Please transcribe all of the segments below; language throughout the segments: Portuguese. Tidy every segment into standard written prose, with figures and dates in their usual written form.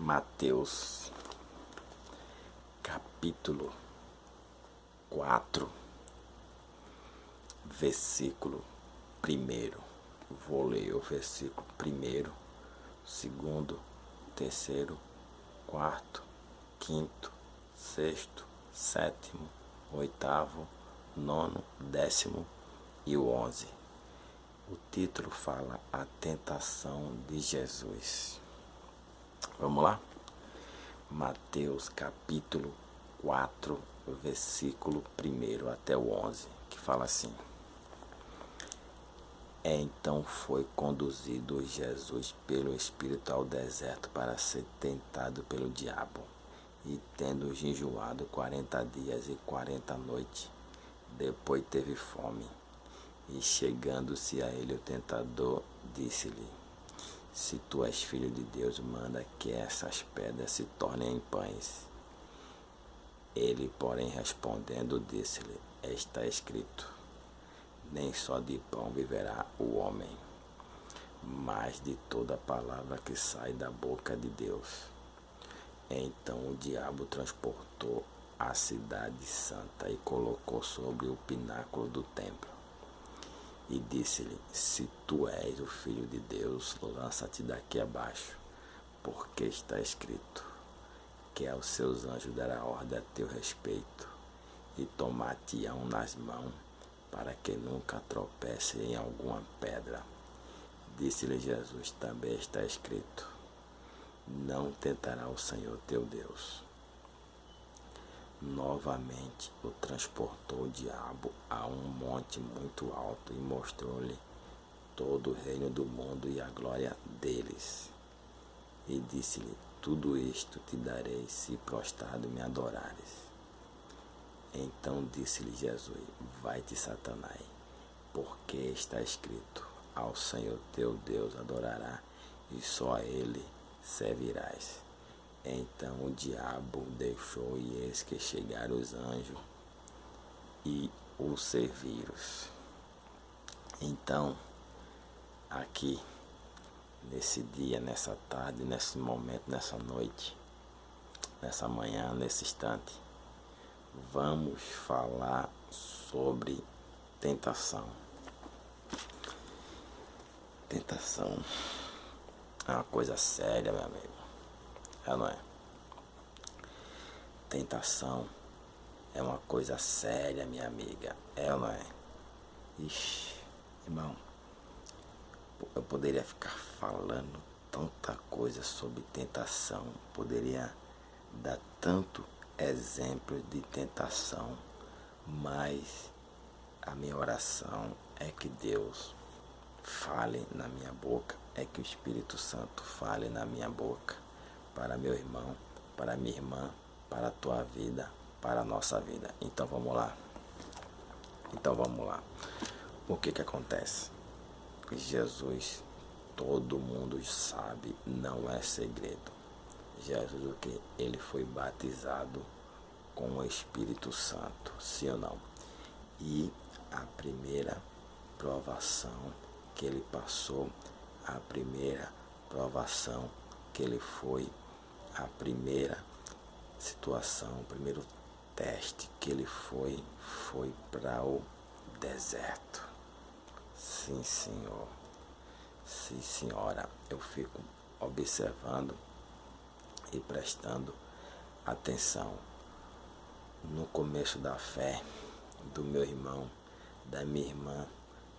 Mateus, capítulo 4, versículo 1. Vou ler o versículo 1, 2, 3, 4, 5, 6, 7, 8, 9, 10 e o 11. O título fala a tentação de Jesus. Vamos lá? Mateus capítulo 4, versículo 1 até o 11, que fala assim: Então foi conduzido Jesus pelo Espírito ao deserto para ser tentado pelo diabo. E tendo jejuado 40 dias e 40 noites, depois teve fome. E chegando-se a ele o tentador, disse-lhe: Se tu és filho de Deus, manda que essas pedras se tornem em pães. Ele, porém, respondendo, disse-lhe: Está escrito: Nem só de pão viverá o homem, mas de toda palavra que sai da boca de Deus. Então o diabo transportou a cidade santa e colocou sobre o pináculo do templo. E disse-lhe: Se tu és o Filho de Deus, lança-te daqui abaixo, porque está escrito que aos seus anjos dará ordem a teu respeito, e tomar-te-ão nas mãos, para que nunca tropece em alguma pedra. Disse-lhe Jesus: Também está escrito: Não tentará o Senhor teu Deus. Novamente o transportou o diabo a um monte muito alto e mostrou-lhe todo o reino do mundo e a glória deles. E disse-lhe: Tudo isto te darei se prostrado me adorares. Então disse-lhe Jesus: Vai-te, Satanás, porque está escrito: Ao Senhor teu Deus adorará, e só a ele servirás. Então o diabo deixou, e eis que chegaram os anjos e o serviram. Então, aqui, nesse dia, nessa tarde, nesse momento, nessa noite, nessa manhã, nesse instante, vamos falar sobre tentação. Tentação é uma coisa séria, meu amigo. É, não é? Tentação é uma coisa séria, minha amiga. É ou não é? Ixi, irmão, eu poderia ficar falando tanta coisa sobre tentação. Poderia dar tanto exemplo de tentação. Mas a minha oração é que Deus fale na minha boca. É que o Espírito Santo fale na minha boca. Para meu irmão, para minha irmã, para a tua vida, para a nossa vida. Então vamos lá. O que acontece? Jesus, todo mundo sabe, não é segredo. Jesus, o que? Ele foi batizado com o Espírito Santo, sim ou não? E a primeira provação que ele passou, a primeira provação que ele foi, a primeira situação, o primeiro teste que ele foi para o deserto. Sim, senhor. Sim, senhora. Eu fico observando e prestando atenção no começo da fé do meu irmão, da minha irmã,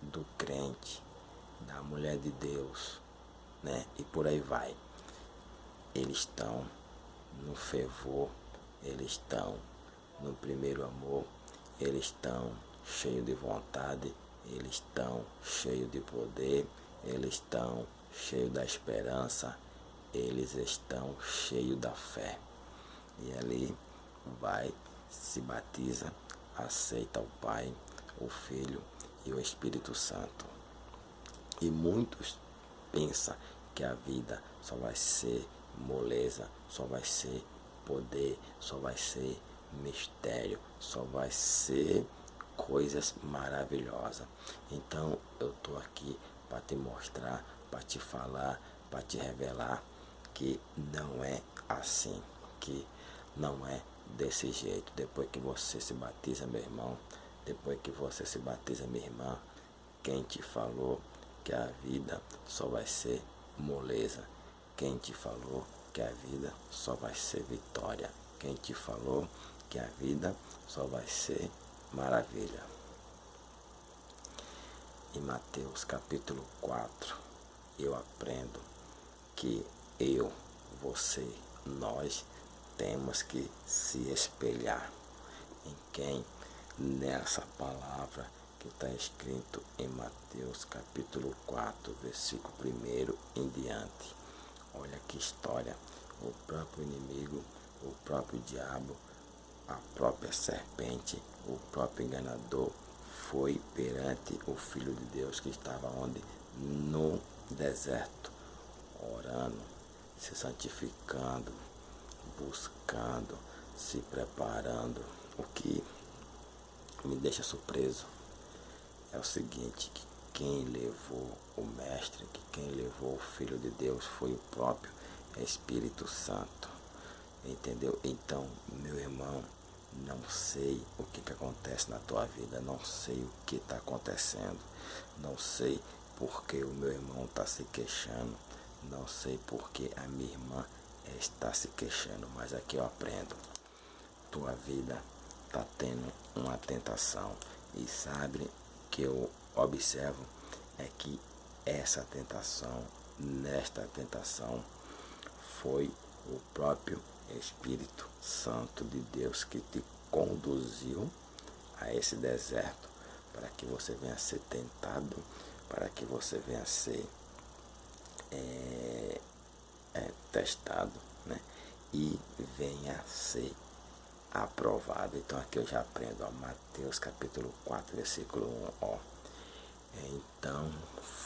do crente, da mulher de Deus, né? E por aí vai. Eles estão no fervor, eles estão no primeiro amor, eles estão cheios de vontade, eles estão cheios de poder, eles estão cheios da esperança, eles estão cheios da fé. E ali vai, se batiza, aceita o Pai, o Filho e o Espírito Santo. E muitos pensam que a vida só vai ser moleza, só vai ser poder, só vai ser mistério, só vai ser coisas maravilhosas. Então eu estou aqui para te mostrar, para te falar, para te revelar que não é assim, que não é desse jeito. Depois que você se batiza, meu irmão, depois que você se batiza, minha irmã, quem te falou que a vida só vai ser moleza? Quem te falou que a vida só vai ser vitória? Quem te falou que a vida só vai ser maravilha? Em Mateus capítulo 4, eu aprendo que eu, você, nós temos que se espelhar em quem? Nessa palavra que está escrito em Mateus capítulo 4, versículo 1 em diante. Olha que história, o próprio inimigo, o próprio diabo, a própria serpente, o próprio enganador foi perante o Filho de Deus que estava onde? No deserto, orando, se santificando, buscando, se preparando. O que me deixa surpreso é o seguinte, que quem levou o Mestre, que quem levou o Filho de Deus foi o próprio Espírito Santo. Entendeu? Então, meu irmão, não sei o que acontece na tua vida, não sei o que está acontecendo, não sei porque o meu irmão está se queixando, não sei porque a minha irmã está se queixando, mas aqui eu aprendo. Tua vida está tendo uma tentação e sabe que eu observo é que essa tentação, nesta tentação, foi o próprio Espírito Santo de Deus que te conduziu a esse deserto, para que você venha ser tentado, para que você venha ser testado, né? E venha ser aprovado. Então aqui eu já aprendo, ó, Mateus capítulo 4, versículo 1, ó. Então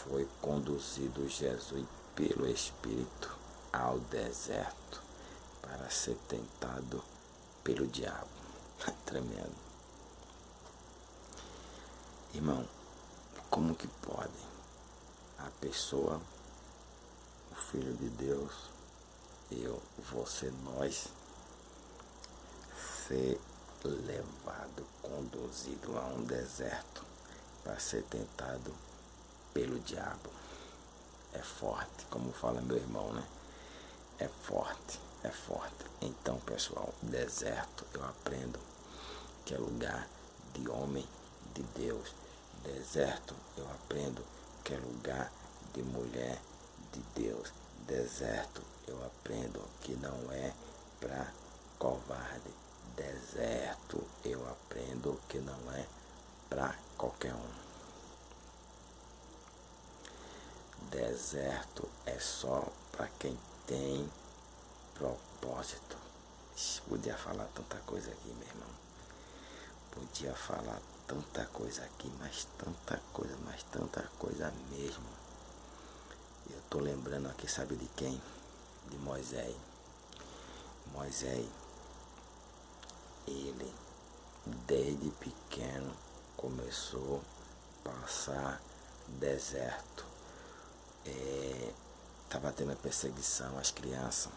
foi conduzido Jesus pelo Espírito ao deserto para ser tentado pelo diabo. Tremendo. Irmão, como que pode a pessoa, o Filho de Deus, eu, você, nós, ser levado, conduzido a um deserto para ser tentado pelo diabo? É forte, como fala meu irmão, né? É forte, é forte. Então, pessoal, deserto eu aprendo que é lugar de homem de Deus. Deserto eu aprendo que é lugar de mulher de Deus. Deserto eu aprendo que não é para covarde. Deserto eu aprendo que não é para qualquer um. Deserto é só para quem tem propósito. Podia falar tanta coisa aqui, meu irmão. Podia falar tanta coisa aqui, mas tanta coisa mesmo. Eu tô lembrando aqui, sabe de quem? De Moisés. Moisés, ele desde pequeno começou a passar deserto. Estava tendo a perseguição às crianças.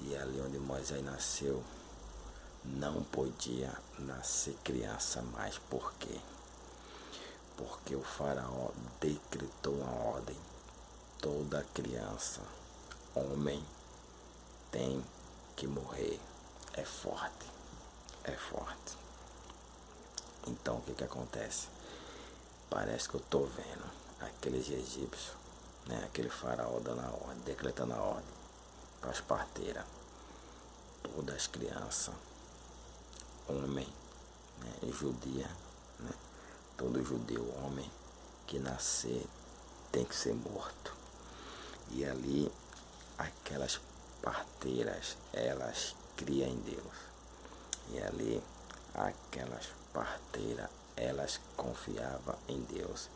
E ali onde Moisés nasceu, não podia nascer criança mais. Por quê? Porque o faraó decretou uma ordem. Toda criança, homem, tem que morrer. É forte, é forte. Então o que acontece? Parece que eu estou vendo aqueles egípcios, né? Aquele faraó dando a ordem, decretando a ordem para as parteiras. Todas as crianças, homem, né, judia, né, todo judeu homem que nascer tem que ser morto. E ali aquelas parteiras, elas criam em Deus. E ali aquelas parteiras, elas confiavam em Deus.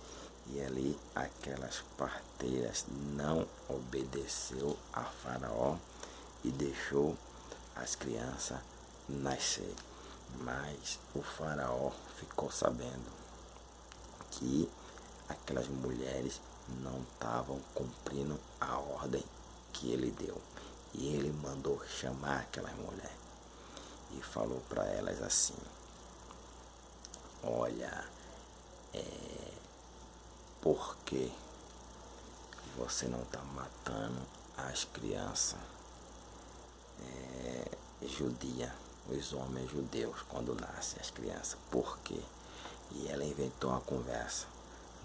E ali aquelas parteiras não obedeceu a Faraó e deixou as crianças nascer. Mas o Faraó ficou sabendo que aquelas mulheres não estavam cumprindo a ordem que ele deu. E ele mandou chamar aquelas mulheres e falou para elas assim: olha, por que você não está matando as crianças judias, os homens judeus, quando nascem as crianças? Por quê? E ela inventou uma conversa: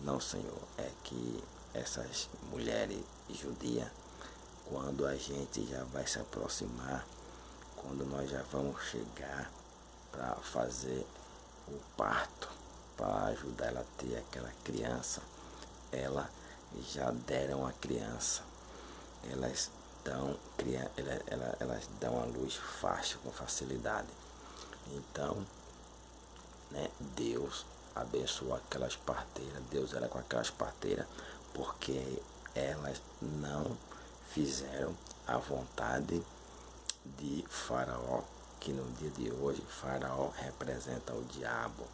não, Senhor, é que essas mulheres judias, quando a gente já vai se aproximar, quando nós já vamos chegar para fazer o parto, para ajudar ela a ter aquela criança, ela já deram a criança, elas dão a luz fácil, com facilidade. Então, né, Deus abençoou aquelas parteiras, Deus era com aquelas parteiras, porque elas não fizeram a vontade de Faraó, que no dia de hoje Faraó representa o diabo,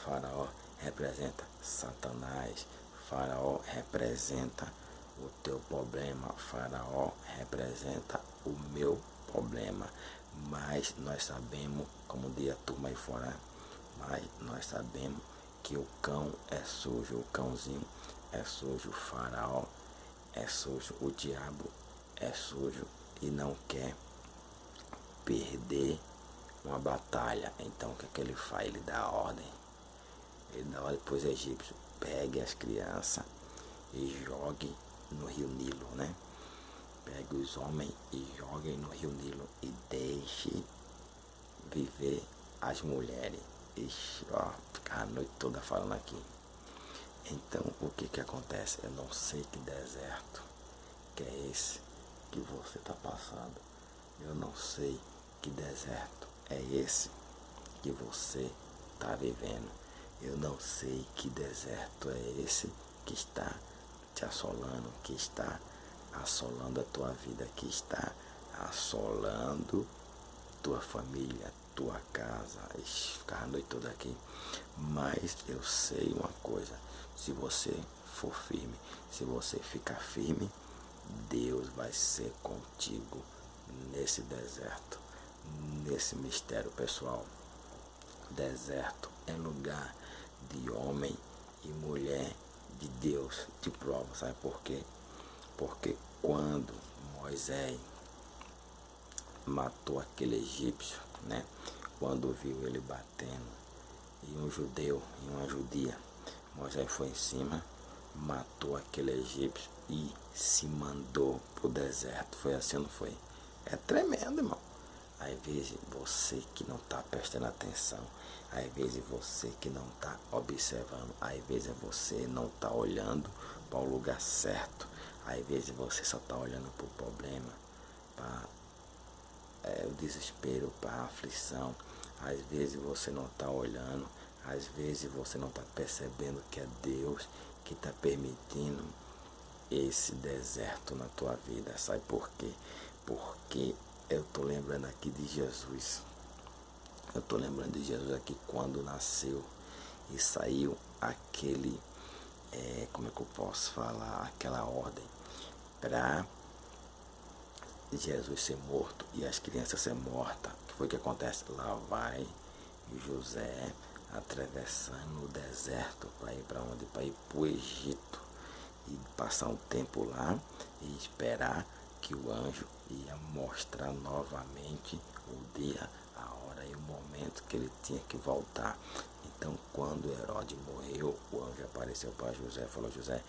Faraó representa Satanás, Faraó representa o teu problema, Faraó representa o meu problema. Mas nós sabemos, como diz a turma aí fora, mas nós sabemos que o cão é sujo, o cãozinho é sujo, o Faraó é sujo, o diabo é sujo e não quer perder uma batalha. Então o que é que ele faz? Ele dá ordem. Ele dá ordem para os egípcios: pegue as crianças e jogue no rio Nilo, né? Pegue os homens e joguem no rio Nilo e deixe viver as mulheres. Ixi, ó, ficar a noite toda falando aqui. Então o que que acontece? Eu não sei que deserto que é esse que você está passando. Eu não sei que deserto é esse que você está vivendo. Eu não sei que deserto é esse que está te assolando, que está assolando a tua vida, que está assolando tua família, tua casa. Ficar a noite toda aqui. Mas eu sei uma coisa: se você for firme, se você ficar firme, Deus vai ser contigo nesse deserto, nesse mistério, pessoal. Deserto é lugar de homem e mulher de Deus, de prova. Sabe por quê? Porque quando Moisés matou aquele egípcio, né? Quando viu ele batendo em um judeu e uma judia, Moisés foi em cima, matou aquele egípcio e se mandou pro deserto. Foi assim ou não foi? É tremendo, irmão. Às vezes você que não está prestando atenção, às vezes você que não está observando, às vezes você não está olhando para o lugar certo, às vezes você só está olhando para o problema, para o desespero, para a aflição. Às vezes você não está olhando, às vezes você não está percebendo que é Deus que está permitindo esse deserto na tua vida. Sabe por quê? Porque eu estou lembrando aqui de Jesus. Eu estou lembrando de Jesus aqui quando nasceu e saiu aquele, como é que eu posso falar, aquela ordem para Jesus ser morto e as crianças ser mortas. O que foi que acontece? Lá vai José atravessando o deserto para ir para onde? Para ir para o Egito e passar um tempo lá e esperar que o anjo ia mostrar novamente o dia, a hora e o momento que ele tinha que voltar. Então, quando Herodes morreu, o anjo apareceu para José e falou: José,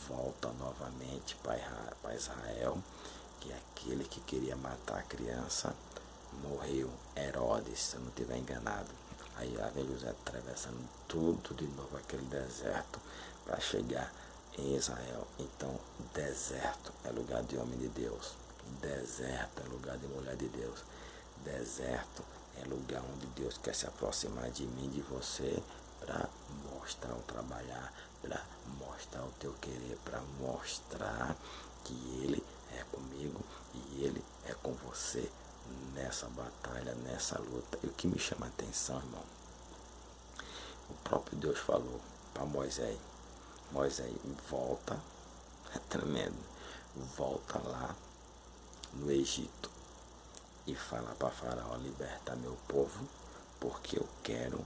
volta novamente para Israel, que aquele que queria matar a criança morreu. Herodes, se eu não estiver enganado. Aí lá vem José atravessando tudo de novo, aquele deserto, para chegar em Israel. Então, deserto é lugar de homem de Deus, deserto é lugar de mulher de Deus, deserto é lugar onde Deus quer se aproximar de mim, de você, para mostrar o trabalhar, para mostrar o teu querer, para mostrar que Ele é comigo e Ele é com você nessa batalha, nessa luta. E o que me chama a atenção, irmão, o próprio Deus falou para Moisés: Moisés, volta, é tremendo, volta lá no Egito e falar para Faraó libertar meu povo, porque eu quero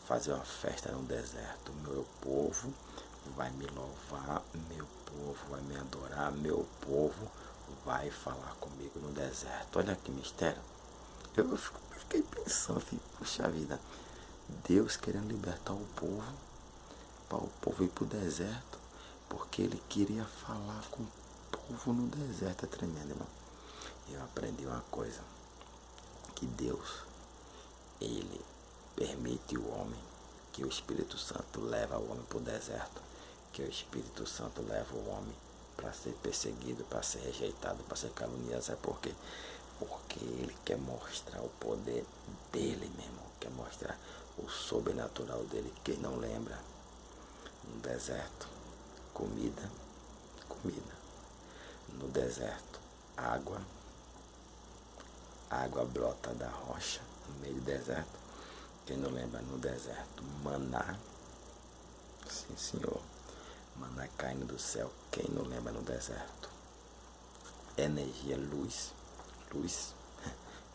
fazer uma festa no deserto. Meu povo vai me louvar, meu povo vai me adorar, meu povo vai falar comigo no deserto. Olha que mistério. Eu fiquei pensando, puxa vida, Deus querendo libertar o povo, para o povo ir para o deserto, porque ele queria falar com o povo no deserto. É tremendo, irmão. Eu aprendi uma coisa, que Deus, ele permite o homem, que o Espírito Santo leva o homem para o deserto, que o Espírito Santo leva o homem para ser perseguido, para ser rejeitado, para ser caluniado. Sabe por quê? Porque ele quer mostrar o poder dele, meu irmão, quer mostrar o sobrenatural dele. Quem não lembra? No deserto, comida. No deserto, água brota da rocha, no meio do deserto. Quem não lembra? No deserto, maná. Sim, senhor. Maná caindo do céu. Quem não lembra? No deserto, energia, luz,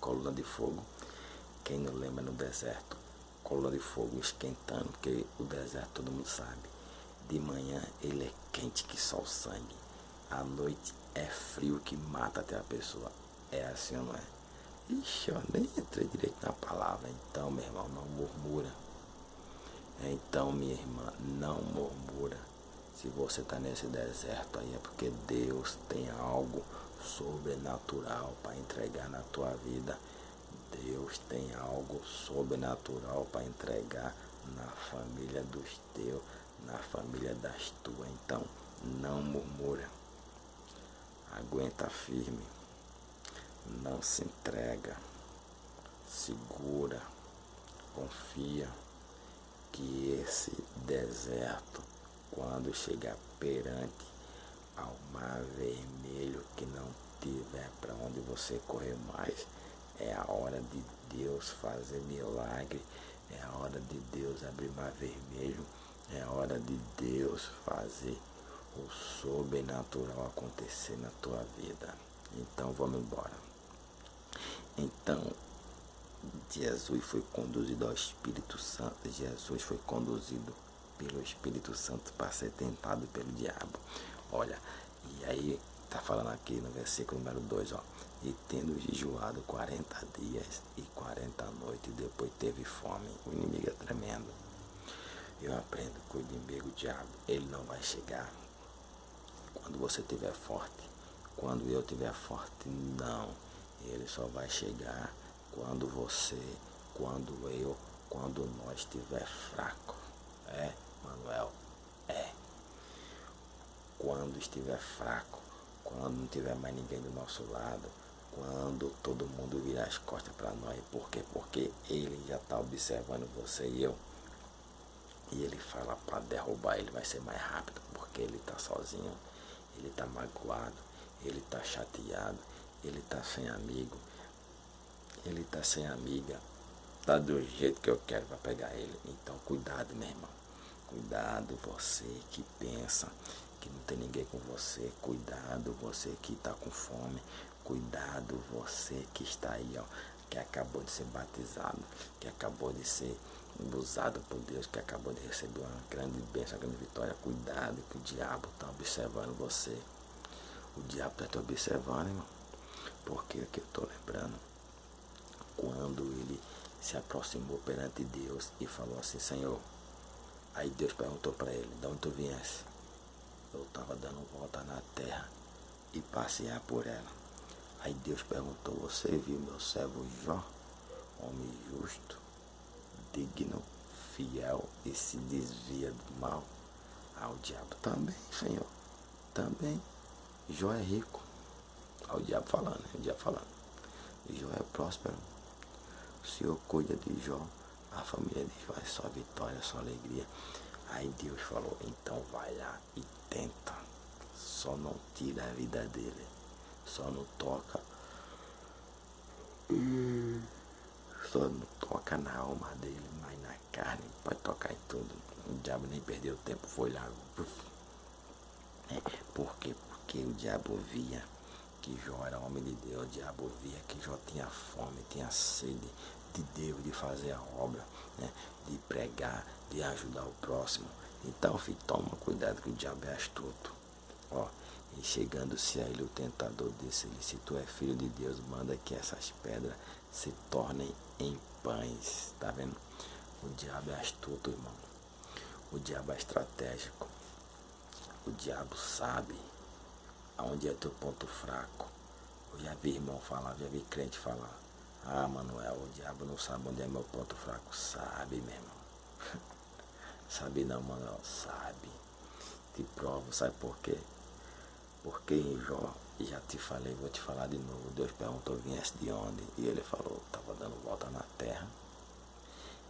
coluna de fogo. Quem não lembra? No deserto, coluna de fogo esquentando, porque o deserto todo mundo sabe. De manhã ele é quente que só o sangue. À noite é frio que mata até a pessoa. É assim ou não é? Ixi, eu nem entrei direito na palavra. Então, meu irmão, não murmura. Então, minha irmã, não murmura. Se você está nesse deserto aí, é porque Deus tem algo sobrenatural para entregar na tua vida. Deus tem algo sobrenatural para entregar na família dos teus, na família das tuas. Então, não murmura. Aguenta firme. Não se entrega. Segura. Confia que esse deserto, quando chegar perante ao mar vermelho, que não tiver para onde você correr mais, é a hora de Deus fazer milagre, é a hora de Deus abrir mar vermelho, é a hora de Deus fazer o sobrenatural acontecer na tua vida. Então vamos embora. Então Jesus foi conduzido ao Espírito Santo. Jesus foi conduzido pelo Espírito Santo para ser tentado pelo diabo. Olha, e aí está falando aqui no versículo número 2, ó. E tendo jejuado 40 dias e 40 noites, depois teve fome. O inimigo é tremendo. Eu aprendo que o inimigo, o diabo, ele não vai chegar quando você estiver forte, quando eu estiver forte, não. Ele só vai chegar quando você, quando eu, quando nós estiver fraco. É, Manuel? É. Quando estiver fraco, quando não tiver mais ninguém do nosso lado, quando todo mundo virar as costas para nós. Por quê? Porque ele já está observando você e eu. E ele fala para derrubar ele vai ser mais rápido, porque ele está sozinho, ele está magoado, ele está chateado, ele está sem amigo, ele está sem amiga, está do jeito que eu quero para pegar ele. Então cuidado, meu irmão, cuidado você que pensa que não tem ninguém com você, cuidado você que está com fome, cuidado você que está aí, ó, que acabou de ser batizado, que acabou de ser usado por Deus, que acabou de receber uma grande bênção, uma grande vitória. Cuidado que o diabo está observando você. O diabo está te observando, irmão. Porque aqui eu estou lembrando, quando ele se aproximou perante Deus e falou assim, Senhor, aí Deus perguntou para ele, de onde tu viesse? Eu estava dando volta na terra e passear por ela. Aí Deus perguntou, você viu meu servo Jó, homem justo, digno, fiel e se desvia do mal? O diabo também, Senhor, também. Jó é rico. O diabo falando, o diabo falando. Jó é próspero. O Senhor cuida de Jó. A família de Jó é só vitória, só alegria. Aí Deus falou, então vai lá e tenta. Só não tira a vida dele. Só não toca. Só não toca na alma dele, mas na carne. Pode tocar em tudo. O diabo nem perdeu tempo, foi lá. Por quê? Porque o diabo via que Jó era homem de Deus. O diabo via que Jó tinha fome, tinha sede de Deus, de fazer a obra, né? De pregar, de ajudar o próximo. Então, filho, toma cuidado que o diabo é astuto. Ó, e chegando-se a ele, o tentador disse-lhe: se tu é filho de Deus, manda que essas pedras se tornem em pães. Tá vendo? O diabo é astuto, irmão. O diabo é estratégico. O diabo sabe aonde é teu ponto fraco. Eu já vi irmão falar, já vi crente falar: ah, Manuel, o diabo não sabe onde é meu ponto fraco. Sabe, meu irmão. Sabe não, Manuel, sabe. Te provo, sabe por quê? Porque em Jó, já te falei, vou te falar de novo. Deus perguntou: viesse de onde? E ele falou: estava dando volta na terra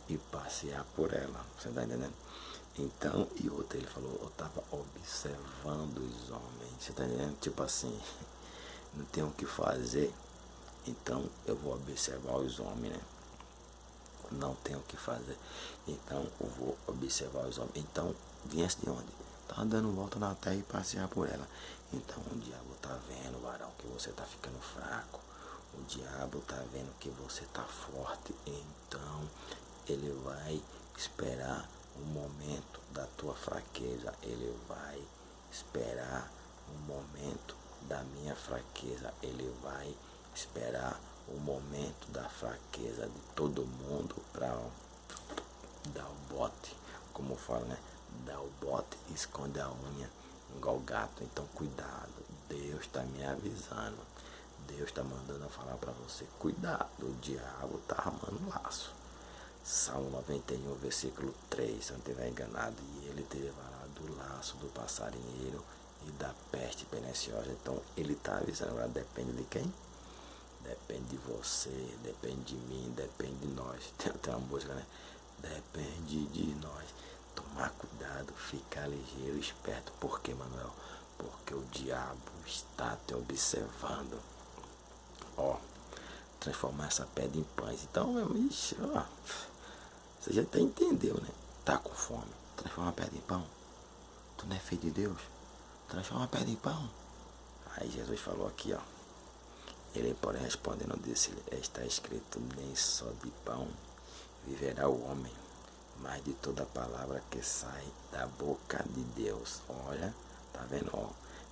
e passear por ela. Você está entendendo? Então, e outra, ele falou: eu estava observando os homens. Você está entendendo? Tipo assim, não tenho o que fazer, então eu vou observar os homens, né? Não tenho o que fazer, então eu vou observar os homens. Então, viesse de onde? Estava dando volta na terra e passear por ela. Então, o diabo está vendo, varão, que você está ficando fraco. O diabo está vendo que você está forte. Então, ele vai esperar o momento da tua fraqueza. Ele vai esperar o momento da minha fraqueza. Ele vai esperar o momento da fraqueza de todo mundo para dar o bote, como fala, né? Dá o bote e esconde a unha igual gato. Então cuidado, Deus está me avisando, Deus está mandando eu falar para você: cuidado, o diabo está armando laço. Salmo 91, versículo 3, se eu não estiver enganado: e ele te levará do laço do passarinheiro e da peste perniciosa. Então ele está avisando. Agora depende de quem? Depende de você, depende de mim, depende de nós. Tem até uma música, né? Depende de nós. Tomar cuidado, ficar ligeiro, esperto. Por quê, Manuel? Porque o diabo está te observando. Ó, transformar essa pedra em pães. Então, meu amigo, ó, você já até entendeu, né? Tá com fome, transforma a pedra em pão. Tu não é filho de Deus? Transforma a pedra em pão. Aí Jesus falou aqui, ó: ele, porém, respondendo, disse-lhe: está escrito, nem só de pão viverá o homem, mas de toda palavra que sai da boca de Deus. Olha, tá vendo? Ó,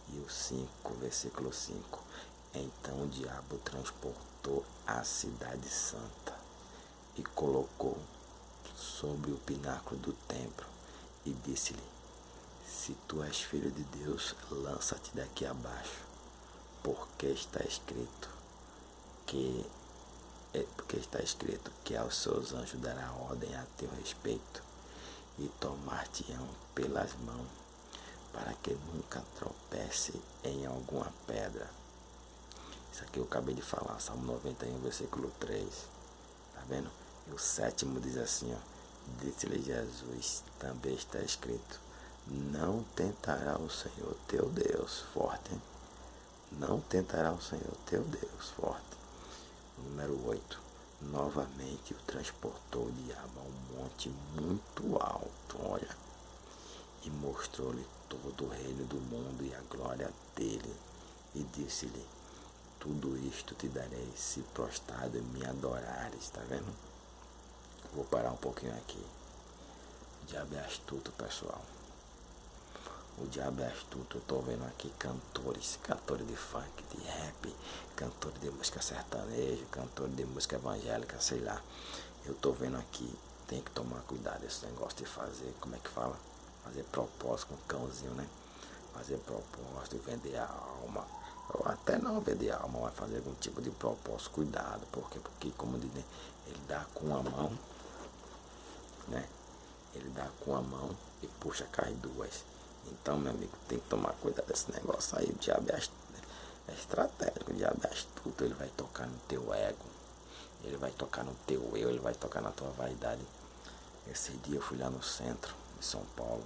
e o 5, versículo 5: então o diabo transportou a cidade santa e colocou sobre o pináculo do templo e disse-lhe: se tu és filho de Deus, lança-te daqui abaixo, porque está escrito que aos seus anjos dará ordem a teu respeito e tomar-te-ão pelas mãos, para que nunca tropece em alguma pedra. Isso aqui eu acabei de falar, Salmo 91, versículo 3. Tá vendo? E o 7º diz assim, ó: disse-lhe Jesus: também está escrito, não tentará o Senhor teu Deus. Forte, hein? Não tentará o Senhor teu Deus. Forte. Número 8. Novamente o transportou o diabo a um monte muito alto, olha, e mostrou-lhe todo o reino do mundo e a glória dele, e disse-lhe: tudo isto te darei se prostrado e me adorares. Tá vendo? Vou parar um pouquinho aqui. O diabo é astuto, pessoal. O diabo é astuto. Eu tô vendo aqui cantores de funk, de rap, cantores de música sertaneja, cantores de música evangélica, sei lá. Eu tô vendo aqui, tem que tomar cuidado esse negócio de fazer, como é que fala? Fazer propósito com o cãozinho, né? Fazer propósito e vender a alma. Ou até não vender a alma, mas fazer algum tipo de propósito. Cuidado, porque como diz, né? Ele dá com a mão, né? Ele dá com a mão e puxa com as duas. Então, meu amigo, tem que tomar cuidado desse negócio aí. O diabo é estratégico, o diabo é astuto. Ele vai tocar no teu ego, ele vai tocar no teu eu, ele vai tocar na tua vaidade. Esse dia eu fui lá no centro de São Paulo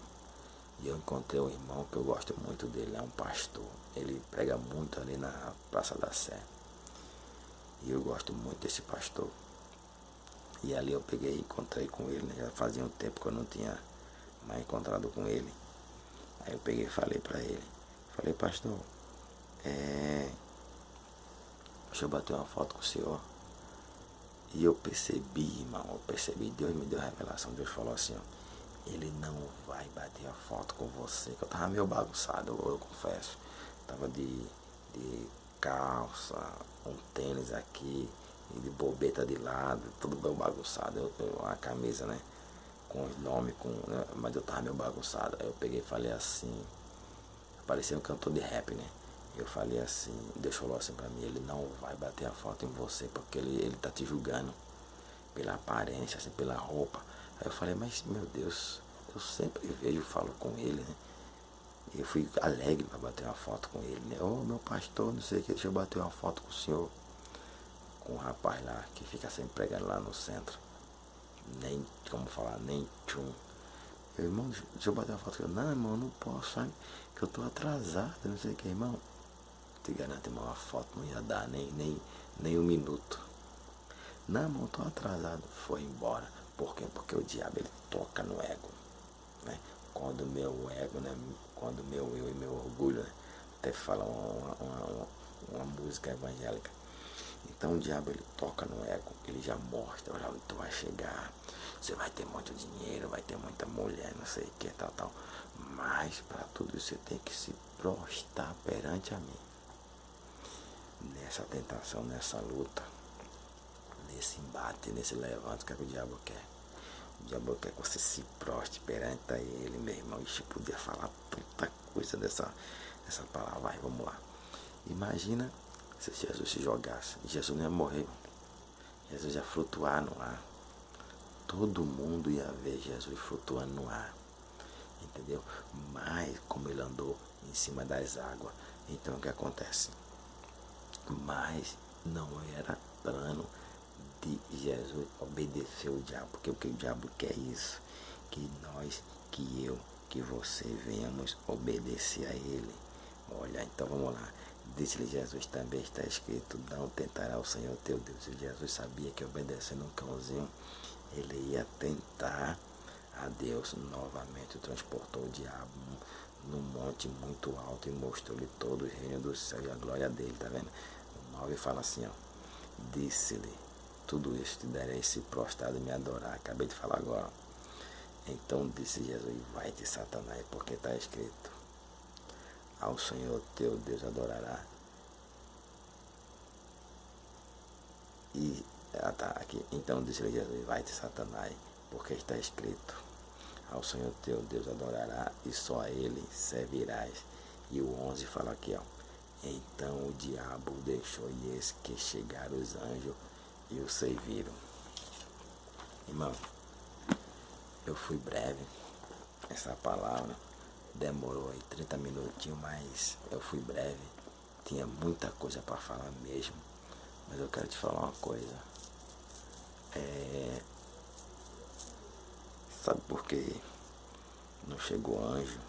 e eu encontrei um irmão que eu gosto muito dele, é um pastor. Ele prega muito ali na Praça da Sé e eu gosto muito desse pastor. E ali eu peguei e encontrei com ele, né? Já fazia um tempo que eu não tinha mais encontrado com ele. Aí eu peguei e falei pra ele, falei: pastor, deixa eu bater uma foto com o senhor. E eu percebi, irmão, Deus me deu a revelação, Deus falou assim, ó, ele não vai bater a foto com você, que eu tava meio bagunçado, eu confesso. Tava de calça, um tênis aqui, e de bobeta de lado, tudo meio bagunçado. A camisa, né, com os nomes, né, mas eu tava meio bagunçado. Aí eu peguei e falei assim, parecia um cantor de rap, né? Eu falei assim, Deus falou assim pra mim, ele não vai bater a foto em você, porque ele tá te julgando pela aparência, assim, pela roupa. Aí eu falei, mas meu Deus, eu sempre vejo e falo com ele, né? E eu fui alegre pra bater uma foto com ele, né? Ô, meu pastor, não sei o que, deixa eu bater uma foto com o senhor. Com um rapaz lá, que fica sempre pregando lá no centro. Nem, como falar, nem tchum. Eu, irmão, deixa eu bater uma foto com ele. Não, irmão, não posso, sabe? Que eu tô atrasado, não sei o que, irmão. Te garanto, irmão, a foto não ia dar nem um minuto. Não, irmão, tô atrasado. Foi embora. Por quê? Porque o diabo, ele toca no ego, né? Quando o meu ego, né? Quando o meu eu e meu orgulho, né? Até fala uma música evangélica. Então o diabo, ele toca no ego, ele já mostra, olha onde tu vai chegar, você vai ter muito dinheiro, vai ter muita mulher, não sei o que, tal. Mas para tudo isso você tem que se prostrar perante a mim. Nessa tentação, nessa luta, nesse embate, nesse levante, o que é que o diabo quer? O diabo quer que você se prostre perante a ele, meu irmão. Ixi, podia falar tanta coisa dessa palavra. Vai, vamos lá. Imagina se Jesus se jogasse. Jesus não ia morrer. Jesus ia flutuar no ar. Todo mundo ia ver Jesus flutuando no ar. Entendeu? Mas como ele andou em cima das águas, então o que acontece? Mas não era plano de Jesus obedecer o diabo, porque o que o diabo quer é isso, que nós, que eu, que você venhamos obedecer a ele. Olha, então vamos lá. Disse-lhe Jesus, também está escrito, não tentará o Senhor teu Deus. E Jesus sabia que obedecendo um cãozinho, ele ia tentar a Deus novamente. Transportou o diabo num monte muito alto e mostrou-lhe todo o reino do céu e a glória dele, tá vendo? O 9 fala assim, ó, disse-lhe, tudo isso te darei se prostrado e me adorar. Acabei de falar agora. Então disse Jesus, vai-te, Satanás, porque está escrito, ao Senhor teu Deus adorará. E tá aqui. Então disse Jesus, vai-te, Satanás, porque está escrito, ao Senhor teu Deus adorará e só a ele servirás. E o 11 fala aqui, ó, então o diabo deixou e eis que chegaram os anjos e o serviram. Irmão, eu fui breve, essa palavra demorou aí 30 minutinhos, mas eu fui breve, tinha muita coisa para falar mesmo, mas eu quero te falar uma coisa, sabe por que não chegou anjo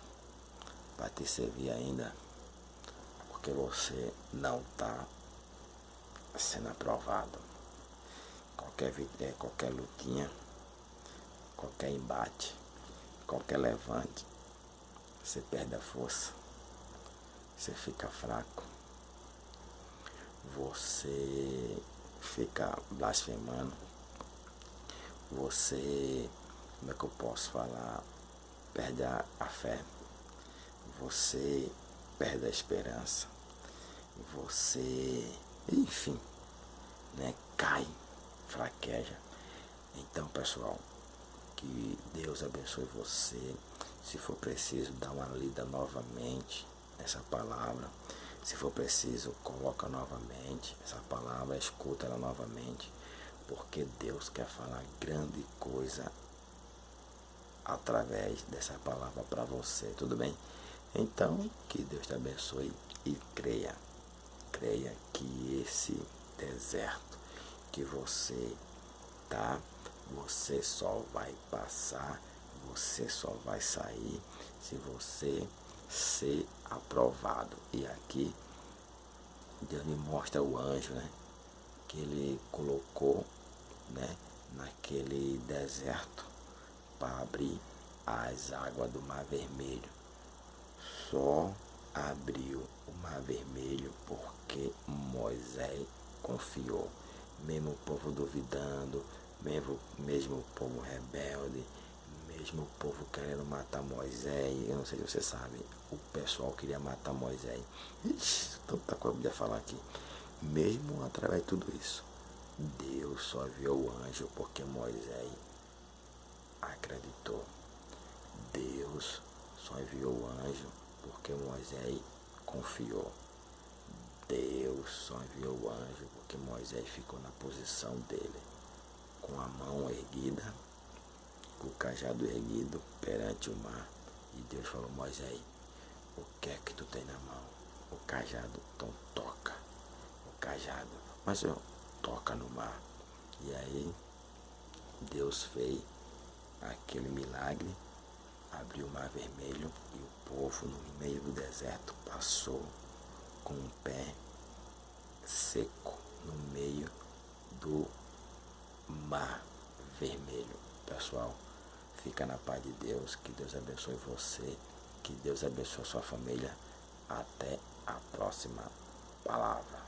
para te servir ainda? Porque você não está sendo aprovado. Qualquer lutinha, qualquer embate, qualquer levante, você perde a força, você fica fraco, você fica blasfemando, você, como é que eu posso falar, perde a fé, você perde a esperança, você, enfim, né, cai, fraqueja. Então, pessoal, que Deus abençoe você. Se for preciso, dá uma lida novamente nessa palavra. Se for preciso, coloca novamente essa palavra, escuta ela novamente, porque Deus quer falar grande coisa através dessa palavra para você, tudo bem? Então, que Deus te abençoe e creia que esse deserto que você tá, você só vai passar, você só vai sair se você ser aprovado. E aqui Deus me mostra o anjo, né, que ele colocou, né, naquele deserto para abrir as águas do Mar Vermelho. Só abriu o Mar Vermelho porque Moisés confiou. Mesmo o povo duvidando, mesmo o povo rebelde, mesmo o povo querendo matar Moisés. Eu não sei se você sabe, o pessoal queria matar Moisés. Ixi, tanta coisa eu podia falar aqui. Mesmo através de tudo isso, Deus só enviou o anjo porque Moisés acreditou. Deus só enviou o anjo porque Moisés confiou. Deus só enviou o anjo porque Moisés ficou na posição dele, com a mão erguida, com o cajado erguido perante o mar. E Deus falou: Moisés, o que é que tu tem na mão? O cajado. Então toca o cajado. Mas eu toca no mar. E aí Deus fez aquele milagre, abriu o mar vermelho e o povo no meio do deserto passou com o pé seco no meio do mar vermelho. Pessoal, fica na paz de Deus, que Deus abençoe você, que Deus abençoe a sua família. Até a próxima palavra.